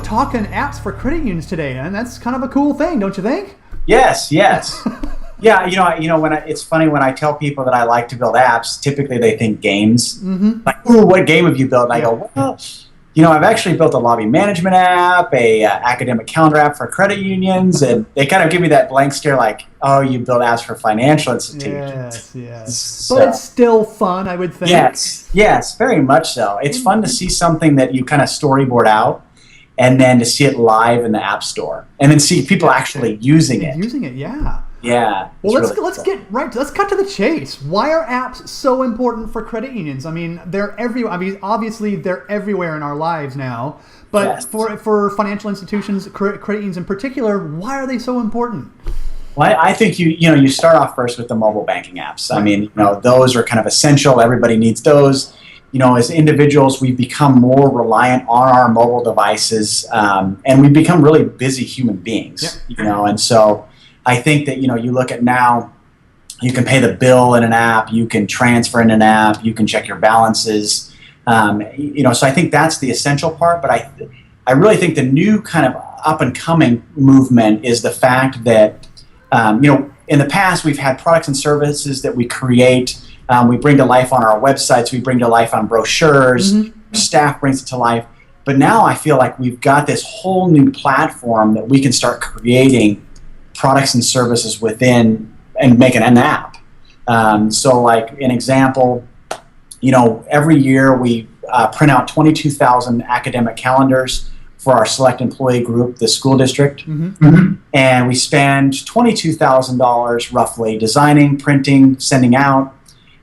we're talking apps for credit unions today, and that's kind of a cool thing, don't you think? Yes. Yeah, it's funny when I tell people that I like to build apps, typically they think games. Mm-hmm. Like, ooh, what game have you built? And I go, well, I've actually built a lobby management app, a academic calendar app for credit unions, and they kind of give me that blank stare like, oh, you build apps for financial institutions. Yes. So, but it's still fun, I would think. Yes, very much so. It's fun to see something that you kind of storyboard out, and then to see it live in the App Store, and then see people actually using it. Yeah. Well, let's cut to the chase. Why are apps so important for credit unions? I mean, they're everywhere. I mean, obviously they're everywhere in our lives now. But for financial institutions, credit unions in particular, why are they so important? Well, I think you start off first with the mobile banking apps. I mean, those are kind of essential. Everybody needs those. As individuals, we've become more reliant on our mobile devices, and we've become really busy human beings. Yeah. And so I think that, you look at now, you can pay the bill in an app, you can transfer in an app, you can check your balances. So I think that's the essential part. But I really think the new kind of up and coming movement is the fact that, in the past we've had products and services that we create, we bring to life on our websites, we bring to life on brochures, staff brings it to life. But now I feel like we've got this whole new platform that we can start creating products and services within and making an app. So like an example, every year we print out 22,000 academic calendars for our select employee group, the school district. And we spend $22,000 roughly designing, printing, sending out.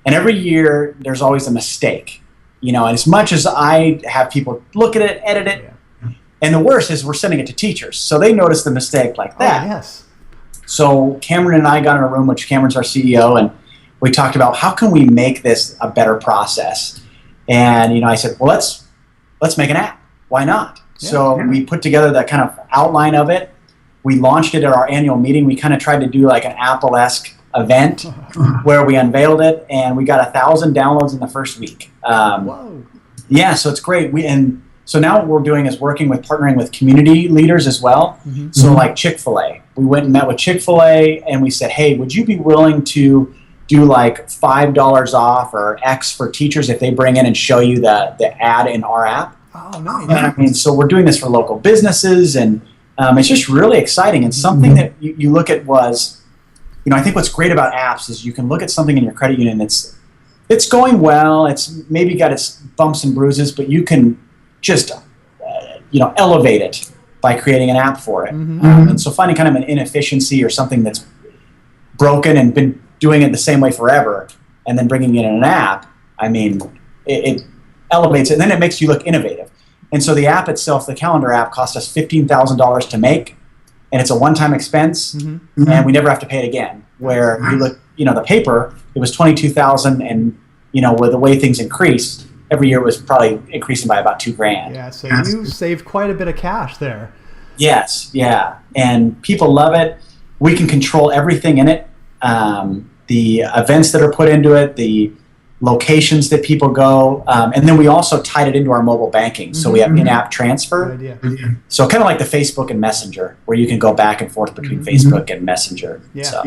And every year there's always a mistake, and as much as I have people look at it, edit it, and the worst is we're sending it to teachers. So they notice the mistake like that. Oh, yes. So Cameron and I got in a room, which Cameron's our CEO, and we talked about how can we make this a better process. And I said, well, let's make an app. Why not? We put together that kind of outline of it. We launched it at our annual meeting. We kind of tried to do like an Apple-esque event where we unveiled it, and we got 1,000 downloads in the first week. Whoa. Yeah, so it's great. So now what we're doing is partnering with community leaders as well. So like Chick-fil-A, we went and met with Chick-fil-A, and we said, hey, would you be willing to do like $5 off or X for teachers if they bring in and show you the ad in our app? Oh, nice. And I mean, so we're doing this for local businesses, and it's just really exciting. And something that you look at was, I think what's great about apps is you can look at something in your credit union it's going well, it's maybe got its bumps and bruises, but you can just elevate it by creating an app for it. And so finding kind of an inefficiency or something that's broken and been doing it the same way forever, and then bringing it in an app, I mean, it elevates it, and then it makes you look innovative. And so the app itself, the calendar app, cost us $15,000 to make, and it's a one-time expense, and we never have to pay it again. Where you look, the paper, it was $22,000, and with the way things increased, every year was probably increasing by about $2,000. Yeah, so you saved quite a bit of cash there. Yes, yeah, and people love it. We can control everything in it. The events that are put into it, the locations that people go, and then we also tied it into our mobile banking. So we have in-app transfer. Good idea. So kind of like the Facebook and Messenger, where you can go back and forth between Facebook and Messenger. Yeah. So.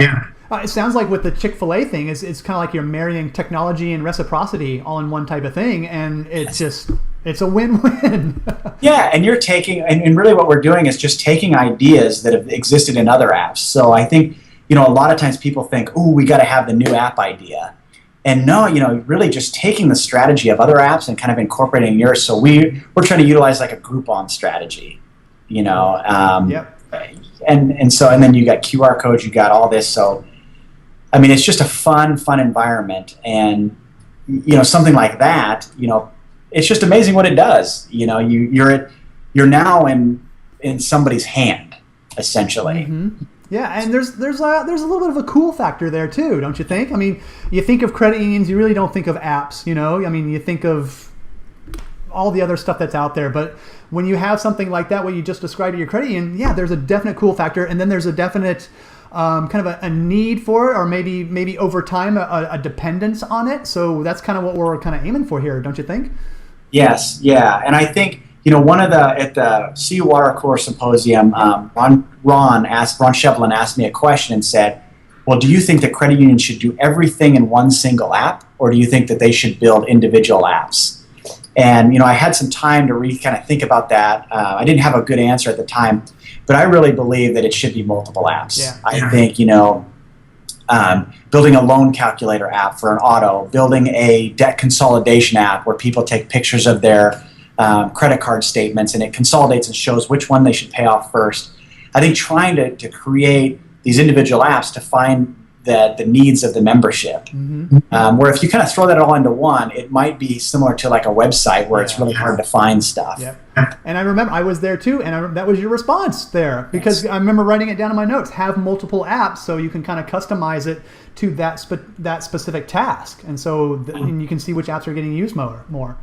It sounds like with the Chick-fil-A thing, it's kind of like you're marrying technology and reciprocity all in one type of thing, and it's a win-win. Yeah, and you're taking, and really what we're doing is just taking ideas that have existed in other apps. So I think, a lot of times people think, ooh, we got to have the new app idea. And no, really just taking the strategy of other apps and kind of incorporating yours. So we're trying to utilize like a Groupon strategy, Yep. And then you got QR codes, you got all this. So, I mean, it's just a fun environment. And, something like that, it's just amazing what it does. You're now in somebody's hand, essentially. Yeah, and there's a little bit of a cool factor there too, don't you think? I mean, you think of credit unions, you really don't think of apps, I mean, you think of all the other stuff that's out there, but when you have something like that, what you just described to your credit union, yeah, there's a definite cool factor, and then there's a definite kind of a need for it, or maybe over time a dependence on it. So that's kind of what we're kind of aiming for here, don't you think? Yes, yeah, and I think one of the at the Seawater Core Symposium, Ron Shevlin asked me a question and said, well, do you think that credit unions should do everything in one single app, or do you think that they should build individual apps? And I had some time to kind of think about that. I didn't have a good answer at the time, but I really believe that it should be multiple apps. Yeah. I think building a loan calculator app for an auto, building a debt consolidation app where people take pictures of their credit card statements and it consolidates and shows which one they should pay off first. I think trying to create these individual apps to find the needs of the membership, where if you kind of throw that all into one, it might be similar to like a website where it's really hard to find stuff. Yep. And I remember I was there too, and that was your response there, because I remember writing it down in my notes. Have multiple apps so you can kind of customize it to that specific task, and so and you can see which apps are getting used more.